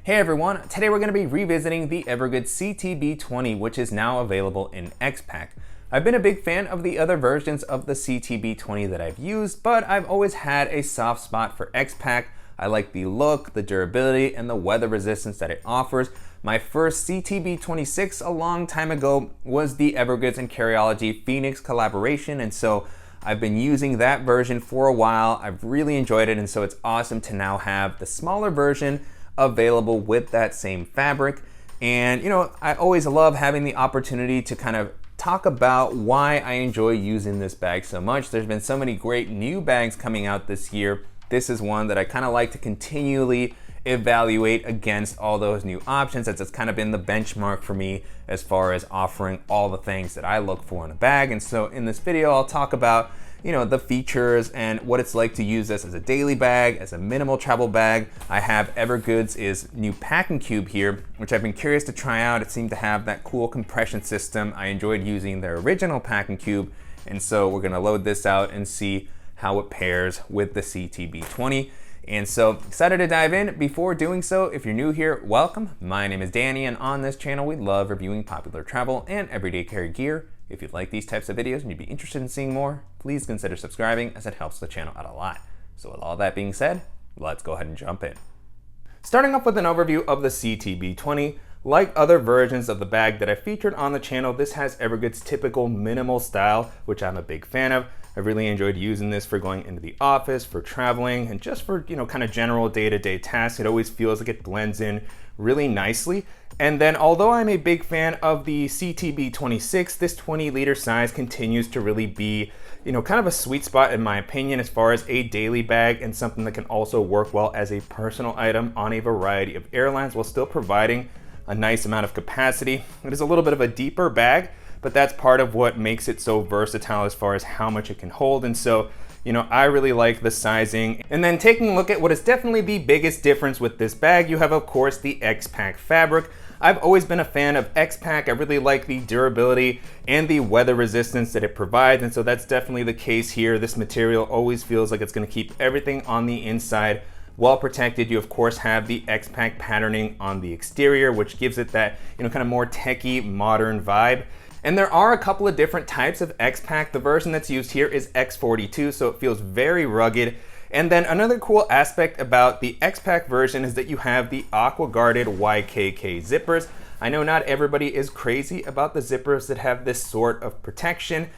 Hey everyone, today we're going to be revisiting the Evergoods CTB20, which is now available in X-Pac. I've been a big fan of the other versions of the CTB20 that I've used, but I've always had a soft spot for X-Pac. I like the look, the durability, and the weather resistance that it offers. My first CTB26 a long time ago was the Evergoods and Carryology Phoenix collaboration, and so I've been using that version for a while. I've really enjoyed it, and so it's awesome to now have the smaller version available with that same fabric. And you know, I always love having the opportunity to kind of talk about why I enjoy using this bag so much. There's been so many great new bags coming out this year. This is one that I kind of like to continually evaluate against all those new options, as it's kind of been the benchmark for me as far as offering all the things that I look for in a bag. And so in this video, I'll talk about the features and what it's like to use this as a daily bag, as a minimal travel bag. I have Evergoods' new packing cube here, which I've been curious to try out. It seemed to have that cool compression system. I enjoyed using their original packing cube, and so we're gonna load this out and see how it pairs with the CTB20. And so excited to dive in. Before doing so, if you're new here, welcome. My name is Danny, and on this channel, we love reviewing popular travel and everyday carry gear. If you like these types of videos and you'd be interested in seeing more, please consider subscribing, as it helps the channel out a lot. So with all that being said, let's go ahead and jump in. Starting off with an overview of the CTB20, like other versions of the bag that I featured on the channel, this has Evergoods' typical minimal style, which I'm a big fan of. I really enjoyed using this for going into the office, for traveling, and just for kind of general day-to-day tasks. It always feels like it blends in really nicely. And then although I'm a big fan of the CTB26, this 20-liter size continues to really be kind of a sweet spot in my opinion as far as a daily bag, and something that can also work well as a personal item on a variety of airlines while still providing a nice amount of capacity. It is a little bit of a deeper bag, but that's part of what makes it so versatile as far as how much it can hold. And so I really like the sizing. And then taking a look at what is definitely the biggest difference with this bag, you have of course the X-Pac fabric. I've always been a fan of X-Pac. I really like the durability and the weather resistance that it provides, and so that's definitely the case here. This material always feels like it's going to keep everything on the inside well protected. You of course have the X-Pac patterning on the exterior, which gives it that kind of more techie modern vibe. And there are a couple of different types of X-Pac. The version that's used here is X42, so it feels very rugged. And then another cool aspect about the X-Pac version is that you have the aqua-guarded YKK zippers. I know not everybody is crazy about the zippers that have this sort of protection.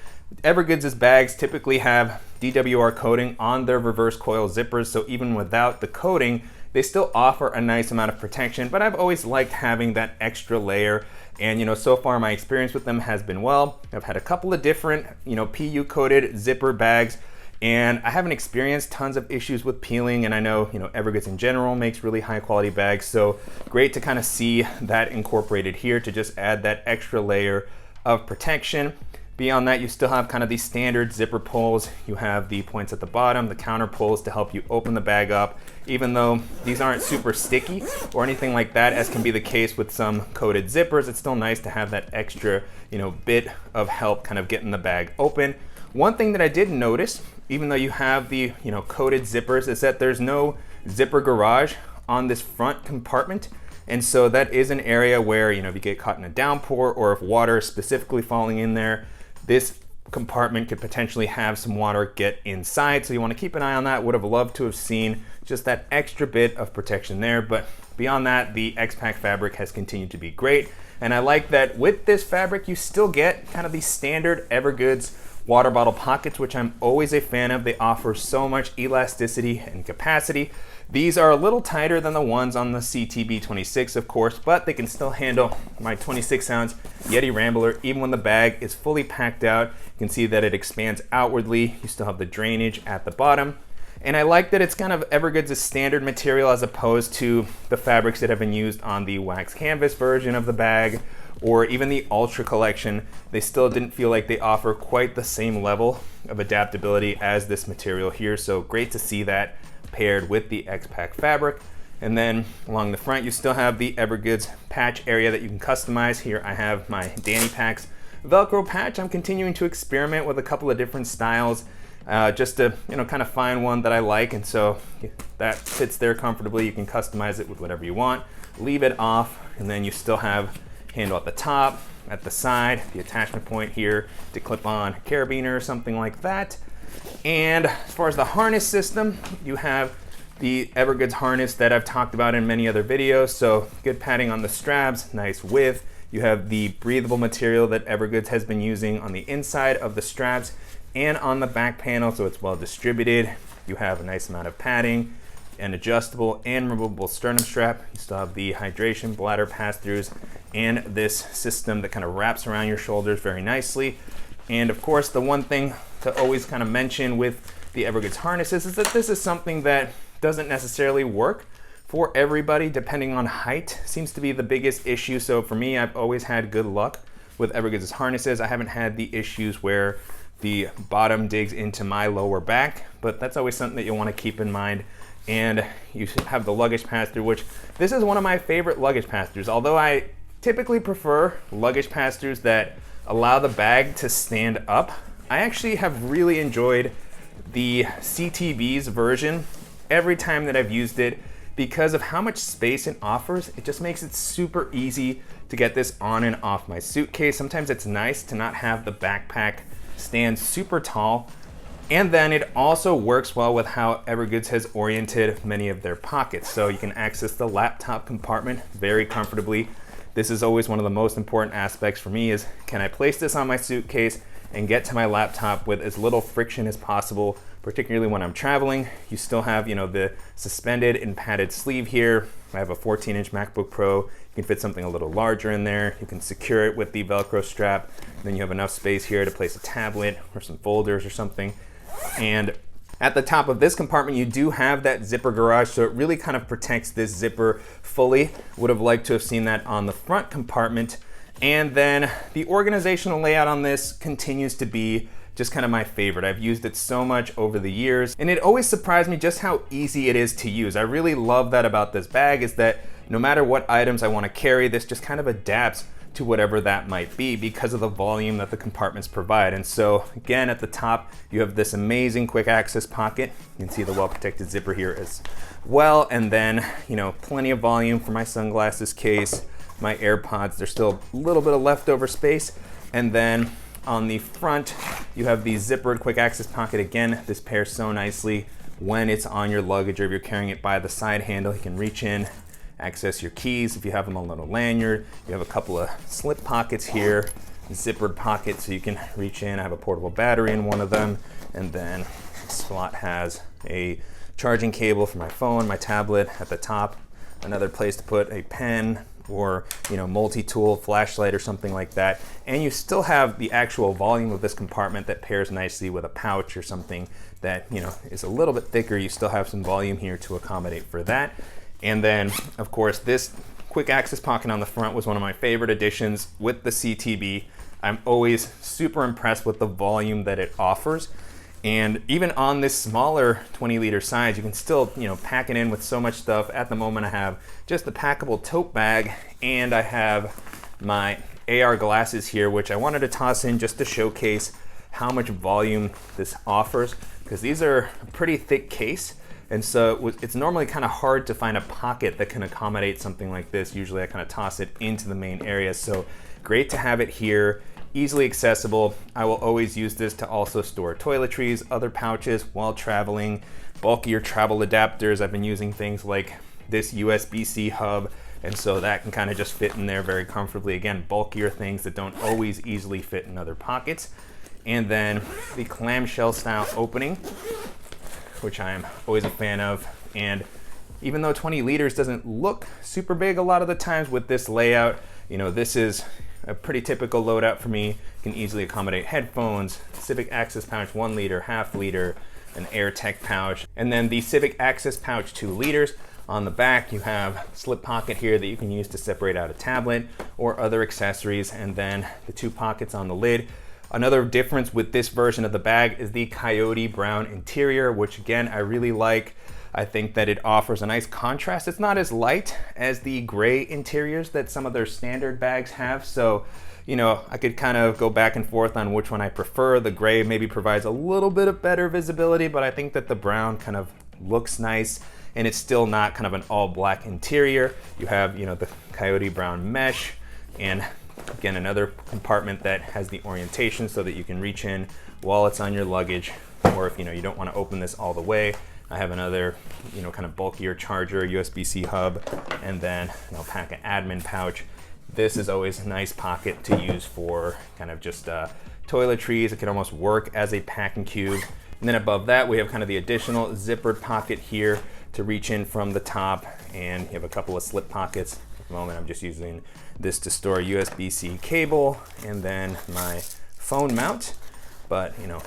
Evergoods' bags typically have DWR coating on their reverse coil zippers, so even without the coating, they still offer a nice amount of protection. But I've always liked having that extra layer, and so far my experience with them has been well. I've had a couple of different PU coated zipper bags, and I haven't experienced tons of issues with peeling. And I know Evergoods in general makes really high quality bags, so great to kind of see that incorporated here to just add that extra layer of protection. Beyond that, you still have kind of these standard zipper pulls. You have the points at the bottom, the counter pulls to help you open the bag up, even though these aren't super sticky or anything like that, as can be the case with some coated zippers. It's still nice to have that extra bit of help kind of getting the bag open. One thing that I did notice, even though you have the coated zippers, is that there's no zipper garage on this front compartment. And so that is an area where if you get caught in a downpour, or if water is specifically falling in there, this compartment could potentially have some water get inside. So you want to keep an eye on that. Would have loved to have seen just that extra bit of protection there. But beyond that, the X-Pac fabric has continued to be great. And I like that with this fabric, you still get kind of the standard Evergoods water bottle pockets, which I'm always a fan of. They offer so much elasticity and capacity. These are a little tighter than the ones on the CTB26, of course, but they can still handle my 26-ounce Yeti Rambler. Even when the bag is fully packed out, you can see that it expands outwardly. You still have the drainage at the bottom. And I like that it's kind of Evergoods' standard material, as opposed to the fabrics that have been used on the wax canvas version of the bag, or even the Ultra collection. They still didn't feel like they offer quite the same level of adaptability as this material here. So great to see that paired with the X-Pac fabric. And then along the front, you still have the Evergoods patch area that you can customize. Here I have my Danny Packs Velcro patch. I'm continuing to experiment with a couple of different styles. just to kind of find one that I like, and so that fits there comfortably. You can customize it with whatever you want. leave it off, and then you still have handle at the top, at the side, the attachment point here to clip on a carabiner or something like that. And as far as the harness system, you have the Evergoods harness that I've talked about in many other videos. So good padding on the straps, nice width. You have the breathable material that Evergoods has been using on the inside of the straps and on the back panel, so it's well distributed. You have a nice amount of padding, an adjustable and removable sternum strap. You still have the hydration, bladder pass-throughs, and this system that kind of wraps around your shoulders very nicely. And of course, the one thing to always kind of mention with the Evergoods harnesses is that this is something that doesn't necessarily work for everybody, depending on height. Seems to be the biggest issue. So for me, I've always had good luck with Evergoods harnesses. I haven't had the issues where the bottom digs into my lower back, but that's always something that you want to keep in mind. And you have the luggage pass-through, which this is one of my favorite luggage pass-throughs. Although I typically prefer luggage pass-throughs that allow the bag to stand up, I actually have really enjoyed the CTB's version every time that I've used it because of how much space it offers. It just makes it super easy to get this on and off my suitcase. Sometimes it's nice to not have the backpack stand super tall. And then it also works well with how Evergoods has oriented many of their pockets. So you can access the laptop compartment very comfortably. This is always one of the most important aspects for me is, can I place this on my suitcase and get to my laptop with as little friction as possible, particularly when I'm traveling. You still have, the suspended and padded sleeve here. I have a 14-inch MacBook Pro. You can fit something a little larger in there. You can secure it with the Velcro strap. Then you have enough space here to place a tablet or some folders or something. And at the top of this compartment, you do have that zipper garage, so it really kind of protects this zipper fully. Would have liked to have seen that on the front compartment. And then the organizational layout on this continues to be just kind of my favorite. I've used it so much over the years, and it always surprised me just how easy it is to use. I really love that about this bag, is that no matter what items I want to carry, this just kind of adapts to whatever that might be because of the volume that the compartments provide. And so again, at the top, you have this amazing quick access pocket. You can see the well-protected zipper here as well. And then, plenty of volume for my sunglasses case, my AirPods. There's still a little bit of leftover space. And then on the front, you have the zippered quick access pocket. Again, this pairs so nicely when it's on your luggage, or if you're carrying it by the side handle, you can reach in, access your keys if you have them on a little lanyard. You have a couple of slip pockets here, zippered pockets so you can reach in. I have a portable battery in one of them, and then the slot has a charging cable for my phone, my tablet at the top, another place to put a pen or multi-tool flashlight or something like that. And you still have the actual volume of this compartment that pairs nicely with a pouch or something that is a little bit thicker. You still have some volume here to accommodate for that. And then, of course, this quick access pocket on the front was one of my favorite additions with the CTB. I'm always super impressed with the volume that it offers. And even on this smaller 20-liter size, you can still, pack it in with so much stuff. At the moment, I have just the packable tote bag, and I have my AR glasses here, which I wanted to toss in just to showcase how much volume this offers, because these are a pretty thick case. And so it's normally kind of hard to find a pocket that can accommodate something like this. Usually I kind of toss it into the main area. So great to have it here, easily accessible. I will always use this to also store toiletries, other pouches while traveling, bulkier travel adapters. I've been using things like this USB-C hub, and so that can kind of just fit in there very comfortably. Again, bulkier things that don't always easily fit in other pockets. And then the clamshell style opening, which I'm always a fan of. And even though 20 liters doesn't look super big a lot of the times with this layout, this is a pretty typical loadout for me. Can easily accommodate headphones, Civic Access pouch 1 liter, half liter, an AirTech pouch, and then the Civic Access pouch 2 liters. On the back, you have a slip pocket here that you can use to separate out a tablet or other accessories, and then the 2 pockets on the lid. Another difference with this version of the bag is the coyote brown interior, which again, I really like. I think that it offers a nice contrast. It's not as light as the gray interiors that some of their standard bags have. So, I could kind of go back and forth on which one I prefer. The gray maybe provides a little bit of better visibility, but I think that the brown kind of looks nice and it's still not kind of an all black interior. You have, you know, the coyote brown mesh, and again, another compartment that has the orientation so that you can reach in while it's on your luggage, or if, you know, you don't want to open this all the way. I have another, you know, kind of bulkier charger, USB-C hub, and then an alpaca admin pouch. This is always a nice pocket to use for kind of just toiletries. It can almost work as a packing cube. And then above that, we have kind of the additional zippered pocket here to reach in from the top, and you have a couple of slip pockets. At the moment, I'm just using this to store USB-C cable and then my phone mount, but, you know,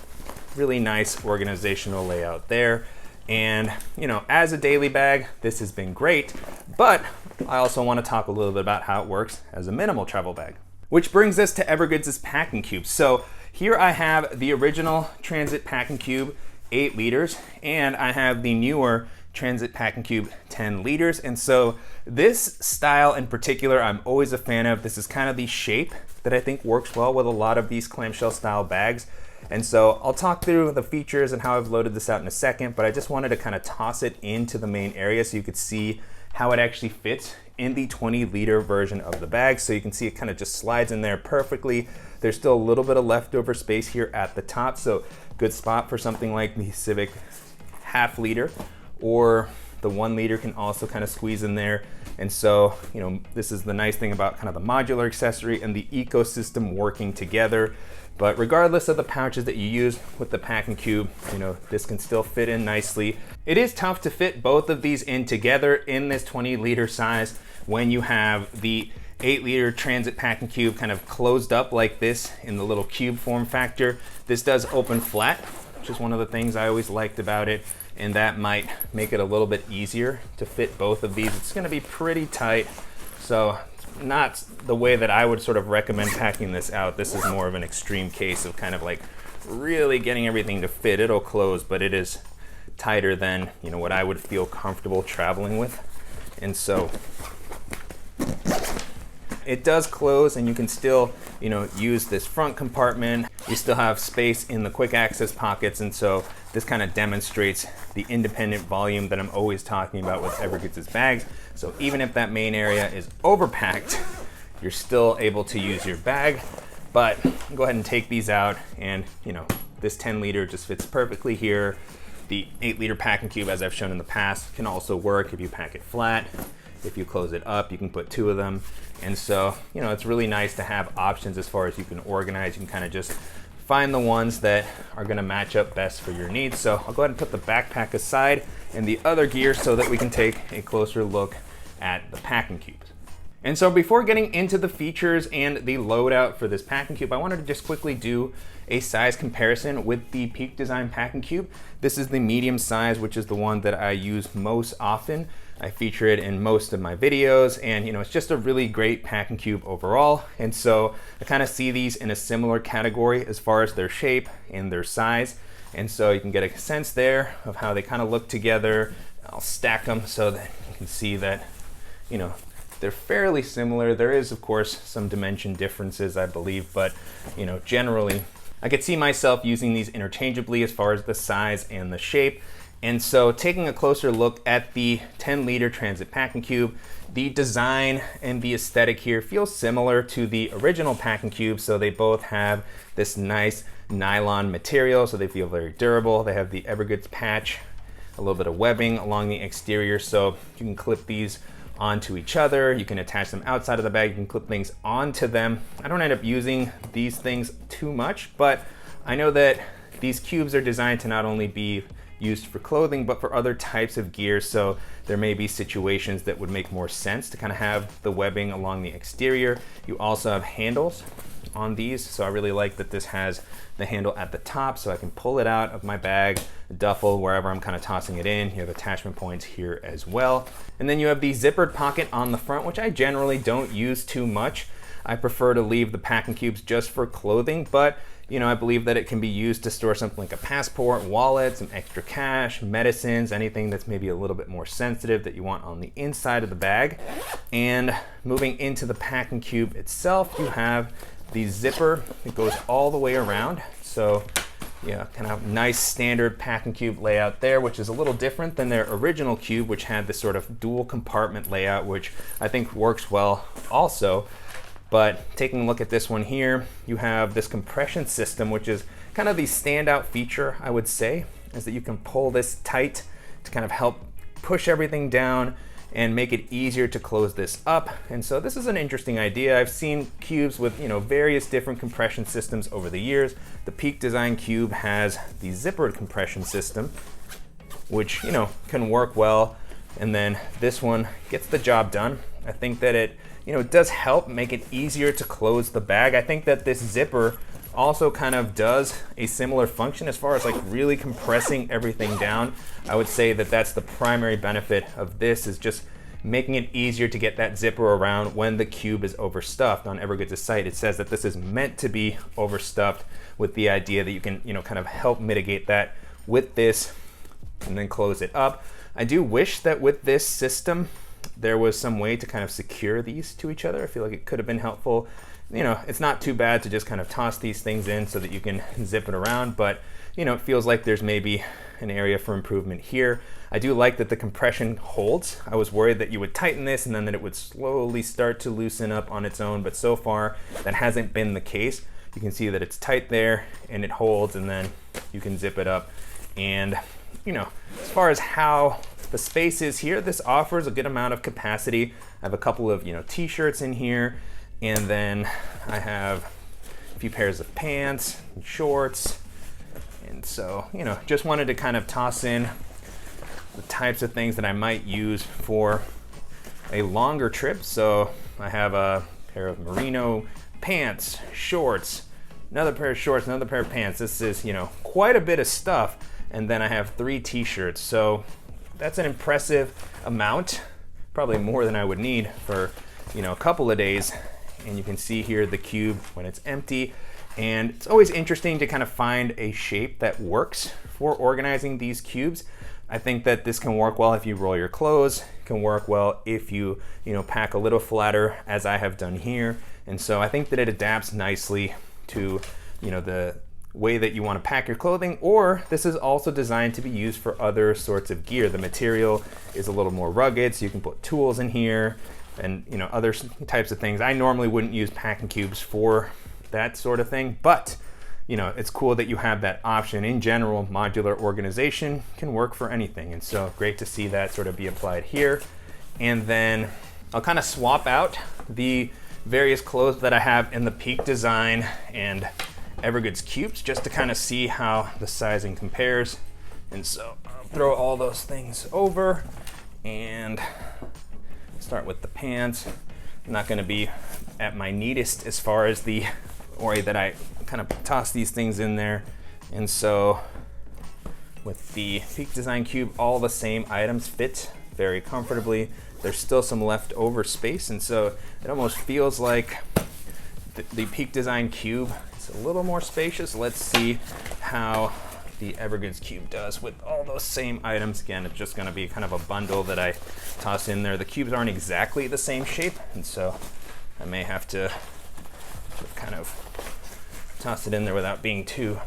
really nice organizational layout there. And, you know, as a daily bag, this has been great, but I also want to talk a little bit about how it works as a minimal travel bag. Which brings us to Evergoods' packing cubes. So here I have the original Transit Packing Cube, 8 liters, and I have the newer Transit Packing Cube, 10 liters. And so this style in particular, I'm always a fan of. This is kind of the shape that I think works well with a lot of these clamshell style bags. And so I'll talk through the features and how I've loaded this out in a second, but I just wanted to kind of toss it into the main area so you could see how it actually fits in the 20-liter version of the bag. So you can see it kind of just slides in there perfectly. There's still a little bit of leftover space here at the top, so good spot for something like the Civic half-liter, or the 1 liter can also kind of squeeze in there. And so, you know, this is the nice thing about kind of the modular accessory and the ecosystem working together. But regardless of the pouches that you use with the packing cube, you know, this can still fit in nicely. It is tough to fit both of these in together in this 20-liter size when you have the 8-liter Transit Packing Cube kind of closed up like this in the little cube form factor. This does open flat, which is one of the things I always liked about it, and that might make it a little bit easier to fit both of these. It's gonna be pretty tight, so not the way that I would sort of recommend packing this out. This is more of an extreme case of kind of like really getting everything to fit. It'll close, but it is tighter than, you know, what I would feel comfortable traveling with. And so it does close, and you can still, you know, use this front compartment. You still have space in the quick access pockets, and so this kind of demonstrates the independent volume that I'm always talking about with Evergoods' bags. So even if that main area is overpacked, you're still able to use your bag. But go ahead and take these out, and, you know, this 10-liter just fits perfectly here. The 8-liter packing cube, as I've shown in the past, can also work if you pack it flat. If you close it up, you can put 2 of them. And so, you know, it's really nice to have options as far as you can organize. You can kind of just find the ones that are gonna match up best for your needs. So I'll go ahead and put the backpack aside and the other gear so that we can take a closer look at the packing cubes. And so before getting into the features and the loadout for this packing cube, I wanted to just quickly do a size comparison with the Peak Design packing cube. This is the medium size, which is the one that I use most often. I feature it in most of my videos, and, you know, it's just a really great packing cube overall. And so I kind of see these in a similar category as far as their shape and their size. And so you can get a sense there of how they kind of look together. I'll stack them so that you can see that, you know, they're fairly similar. There is, of course, some dimension differences, I believe, but, you know, generally I could see myself using these interchangeably as far as the size and the shape. And so taking a closer look at the 10-liter Transit Packing Cube, the design and the aesthetic here feels similar to the original packing cube. So they both have this nice nylon material, so they feel very durable. They have the Evergoods patch, a little bit of webbing along the exterior, so you can clip these onto each other. You can attach them outside of the bag. You can clip things onto them. I don't end up using these things too much, but I know that these cubes are designed to not only be used for clothing, but for other types of gear. So there may be situations that would make more sense to kind of have the webbing along the exterior. You also have handles on these. So I really like that this has the handle at the top, so I can pull it out of my bag, duffel, wherever I'm kind of tossing it in. You have attachment points here as well. And then you have the zippered pocket on the front, which I generally don't use too much. I prefer to leave the packing cubes just for clothing, but you know, I believe that it can be used to store something like a passport, wallet, some extra cash, medicines, anything that's maybe a little bit more sensitive that you want on the inside of the bag. And moving into the packing cube itself, you have the zipper that goes all the way around. So yeah, kind of nice standard packing cube layout there, which is a little different than their original cube, which had this sort of dual compartment layout, which I think works well also. But taking a look at this one here, you have this compression system, which is kind of the standout feature, I would say, is that you can pull this tight to kind of help push everything down and make it easier to close this up. And so this is an interesting idea. I've seen cubes with, various different compression systems over the years. The Peak Design cube has the zippered compression system, which, can work well. And then this one gets the job done. I think that it does help make it easier to close the bag. I think that this zipper also kind of does a similar function as far as like really compressing everything down. I would say that that's the primary benefit of this, is just making it easier to get that zipper around when the cube is overstuffed. On Evergoods' site, it says that this is meant to be overstuffed, with the idea that you can, kind of help mitigate that with this and then close it up. I do wish that with this system, there was some way to kind of secure these to each other. I feel like it could have been helpful. It's not too bad to just kind of toss these things in so that you can zip it around, but it feels like there's maybe an area for improvement here. I do like that the compression holds. I was worried that you would tighten this and then that it would slowly start to loosen up on its own, but so far that hasn't been the case. You can see that it's tight there and it holds, and then you can zip it up. And as far as how the space is here, this offers a good amount of capacity. I have a couple of t-shirts in here, and then I have a few pairs of pants and shorts. And so, just wanted to kind of toss in the types of things that I might use for a longer trip. So I have a pair of merino pants, shorts, another pair of shorts, another pair of pants. This is, quite a bit of stuff. And then I have 3 t-shirts. So that's an impressive amount, probably more than I would need for, a couple of days. And you can see here the cube when it's empty. And it's always interesting to kind of find a shape that works for organizing these cubes. I think that this can work well if you roll your clothes. It can work well if you, pack a little flatter, as I have done here. And so I think that it adapts nicely to, the way that you want to pack your clothing, or this is also designed to be used for other sorts of gear. The material is a little more rugged, so you can put tools in here and other types of things. I normally wouldn't use packing cubes for that sort of thing, but it's cool that you have that option. In general, modular organization can work for anything, and so great to see that sort of be applied here. And then I'll kind of swap out the various clothes that I have in the Peak Design and Evergoods cubes just to kind of see how the sizing compares. And so I'll throw all those things over and start with the pants. I'm not going to be at my neatest as far as the way that I kind of toss these things in there. And so with the Peak Design cube, all the same items fit very comfortably. There's still some leftover space, and so it almost feels like the Peak Design cube is a little more spacious. Let's see how the Evergoods cube does with all those same items. Again, it's just going to be kind of a bundle that I toss in there. The cubes aren't exactly the same shape, and so I may have to kind of toss it in there without being too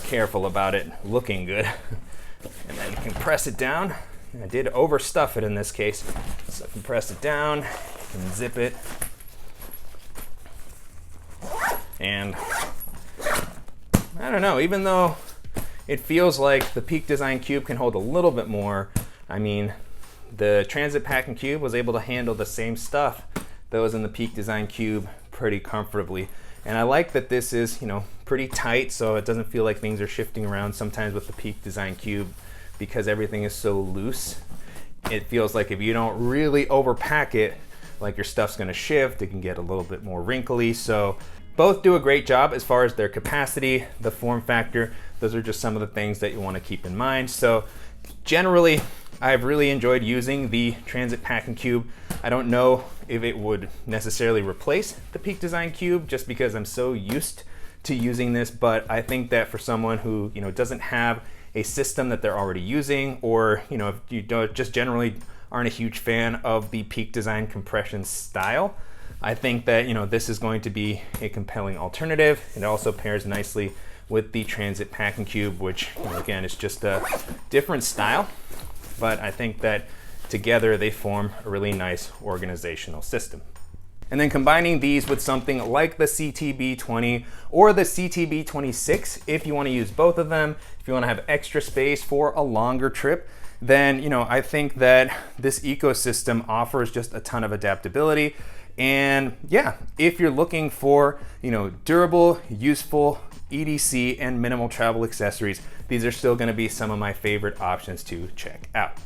careful about it looking good. And then you can press it down. I did overstuff it in this case, so compress it down, you can zip it, and I don't know, even though it feels like the Peak Design cube can hold a little bit more, I mean, the Transit Packing Cube was able to handle the same stuff that was in the Peak Design cube pretty comfortably. And I like that this is, pretty tight, so it doesn't feel like things are shifting around sometimes with the Peak Design cube. Because everything is so loose, it feels like if you don't really overpack it, like your stuff's gonna shift, it can get a little bit more wrinkly. So both do a great job as far as their capacity, the form factor. Those are just some of the things that you wanna keep in mind. So generally, I've really enjoyed using the Transit Packing Cube. I don't know if it would necessarily replace the Peak Design cube just because I'm so used to using this, but I think that for someone who doesn't have a system that they're already using, or if you just generally aren't a huge fan of the Peak Design compression style, I think that, this is going to be a compelling alternative. It also pairs nicely with the Transit Packing Cube, which, again, is just a different style, but I think that together they form a really nice organizational system. And then combining these with something like the CTB20 or the CTB26, if you want to use both of them, if you want to have extra space for a longer trip, then I think that this ecosystem offers just a ton of adaptability. And yeah, if you're looking for durable, useful EDC and minimal travel accessories, these are still going to be some of my favorite options to check out.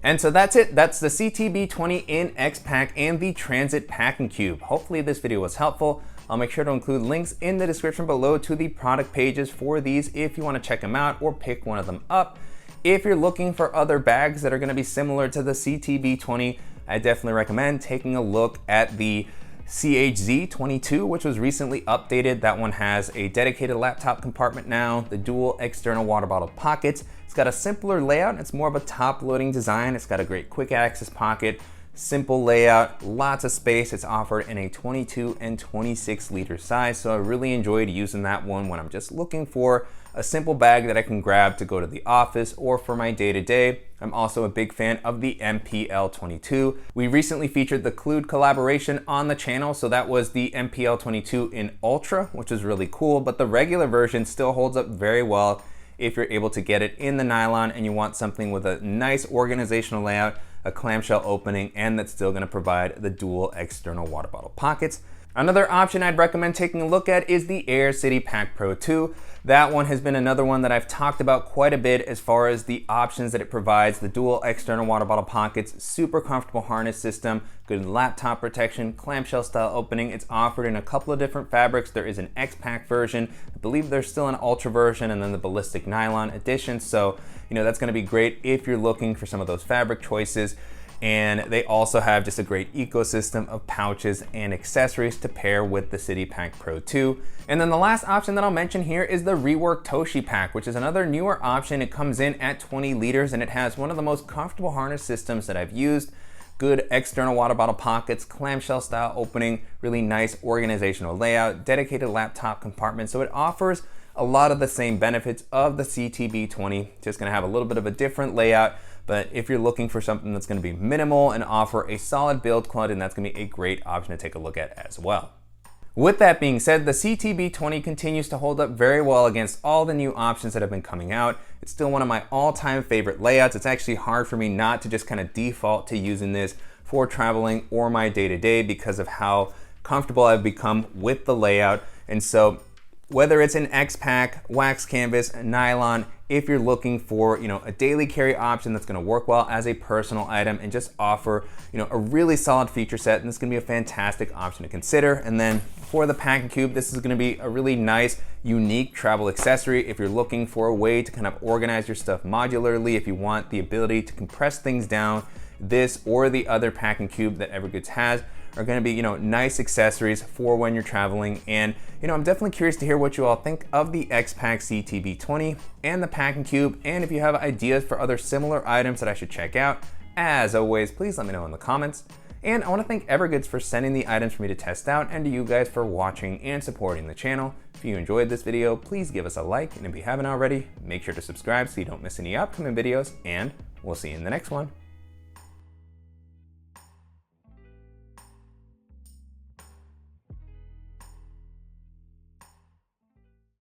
And so that's it. That's the CTB20 in X-Pac and the Transit Packing Cube. Hopefully this video was helpful. I'll make sure to include links in the description below to the product pages for these if you want to check them out or pick one of them up. If you're looking for other bags that are going to be similar to the CTB20, I definitely recommend taking a look at the CHZ22, which was recently updated. That one has a dedicated laptop compartment now, the dual external water bottle pockets. It's got a simpler layout. It's more of a top-loading design. It's got a great quick access pocket, simple layout, lots of space. It's offered in a 22 and 26 liter size. So I really enjoyed using that one when I'm just looking for a simple bag that I can grab to go to the office or for my day-to-day. I'm also a big fan of the MPL22. We recently featured the Clued collaboration on the channel, so that was the MPL22 in Ultra, which is really cool, but the regular version still holds up very well if you're able to get it in the nylon and you want something with a nice organizational layout, a clamshell opening, and that's still gonna provide the dual external water bottle pockets. Another option I'd recommend taking a look at is the Air City Pack Pro 2. That one has been another one that I've talked about quite a bit as far as the options that it provides. The dual external water bottle pockets, super comfortable harness system, good laptop protection, clamshell style opening. It's offered in a couple of different fabrics. There is an X-Pac version. I believe there's still an Ultra version and then the ballistic nylon edition. So, that's gonna be great if you're looking for some of those fabric choices. And they also have just a great ecosystem of pouches and accessories to pair with the City Pack Pro 2. And then the last option that I'll mention here is the Rework Toshi Pack, which is another newer option. It comes in at 20 liters and it has one of the most comfortable harness systems that I've used. Good external water bottle pockets, clamshell style opening, really nice organizational layout, dedicated laptop compartment. So it offers a lot of the same benefits of the CTB20, just gonna have a little bit of a different layout. But if you're looking for something that's gonna be minimal and offer a solid build quality, then that's gonna be a great option to take a look at as well. With that being said, the CTB20 continues to hold up very well against all the new options that have been coming out. It's still one of my all-time favorite layouts. It's actually hard for me not to just kind of default to using this for traveling or my day-to-day because of how comfortable I've become with the layout. And so whether it's an X-Pac, wax canvas, nylon, if you're looking for a daily carry option that's gonna work well as a personal item and just offer a really solid feature set, and this is gonna be a fantastic option to consider. And then for the Packing Cube, this is gonna be a really nice, unique travel accessory if you're looking for a way to kind of organize your stuff modularly, if you want the ability to compress things down. This or the other Packing Cube that Evergoods has are gonna be, nice accessories for when you're traveling. And, I'm definitely curious to hear what you all think of the X-Pac CTB20 and the Packing Cube. And if you have ideas for other similar items that I should check out, as always, please let me know in the comments. And I wanna thank Evergoods for sending the items for me to test out, and to you guys for watching and supporting the channel. If you enjoyed this video, please give us a like, and if you haven't already, make sure to subscribe so you don't miss any upcoming videos, and we'll see you in the next one.